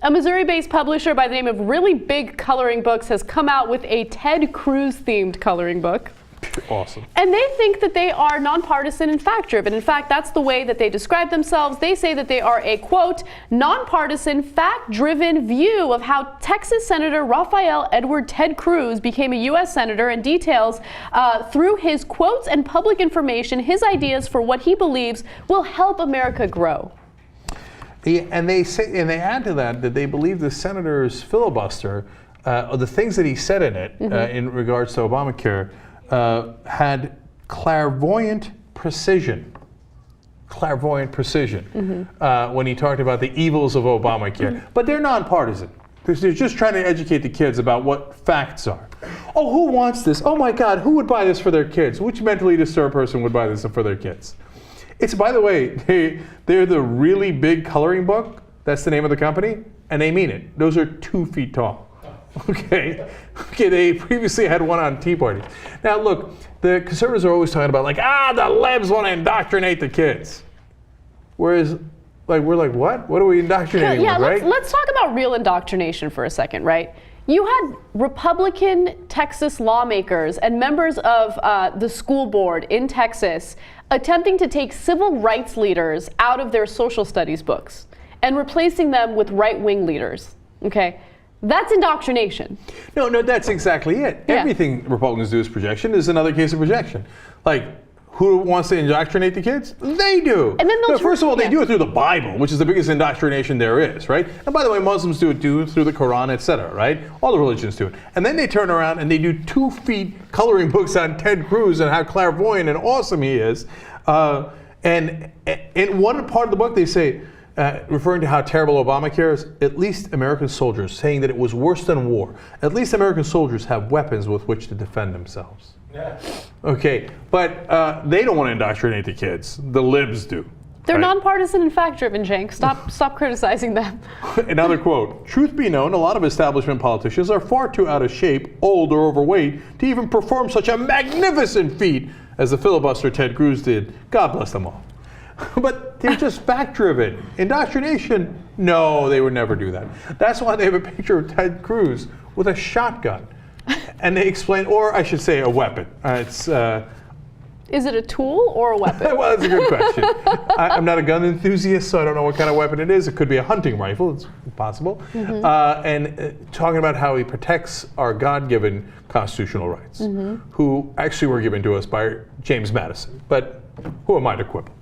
A Missouri-based publisher by the name of Really Big Coloring Books has come out with a Ted Cruz-themed coloring book. Awesome. And they think that they are nonpartisan and fact-driven. In fact, that's the way that they describe themselves. They say that they are a, quote, nonpartisan, fact-driven view of how Texas Senator Rafael Edward Ted Cruz became a U.S. Senator, and details through his quotes and public information his ideas for what he believes will help America grow. Yeah, and they say, and they add to that they believe the senator's filibuster, or the things that he said in it, in regards to Obamacare, had clairvoyant precision. Clairvoyant precision when he talked about the evils of Obamacare. But they're nonpartisan. They're just trying to educate the kids about what facts are. Oh, who wants this? Oh my God, who would buy this for their kids? Which mentally disturbed person would buy this for their kids? It's, by the way, they're the Really Big Coloring Book. That's the name of the company, and they mean it. Those are 2 feet tall. Okay, they previously had one on Tea Party. Now look, the conservatives are always talking about the libs want to indoctrinate the kids. Whereas, we're like, what? What are we indoctrinating with, right? Let's talk about real indoctrination for a second, right? You had Republican Texas lawmakers and members of the school board in Texas attempting to take civil rights leaders out of their social studies books and replacing them with right-wing leaders, okay? That's indoctrination. No, that's exactly it. Yeah. Everything Republicans do is projection. This is another case of projection. Who wants to indoctrinate the kids? They do. And then first of all, they do it through the Bible, which is the biggest indoctrination there is, right? And by the way, Muslims do it too, through the Quran, etc., right? All the religions do it. And then they turn around and they do 2 feet coloring books on Ted Cruz and how clairvoyant and awesome he is. And in one part of the book, they say, referring to how terrible Obamacare is, at least American soldiers, saying that it was worse than war. At least American soldiers have weapons with which to defend themselves. Yeah. Okay, but they don't want to indoctrinate the kids. The libs do. They're nonpartisan and fact-driven, Cenk. Stop criticizing them. Another quote, truth be known, a lot of establishment politicians are far too out of shape, old, or overweight to even perform such a magnificent feat as the filibuster Ted Cruz did. God bless them all. But they're just fact-driven. Indoctrination, no, they would never do that. That's why they have a picture of Ted Cruz with a shotgun. And they explain, or I should say a weapon. Is it a tool or a weapon? Well, that's a good question. I'm not a gun enthusiast, so I don't know what kind of weapon it is. It could be a hunting rifle, it's possible. And talking about how he protects our God-given constitutional rights, who actually were given to us by James Madison. But who am I to quibble?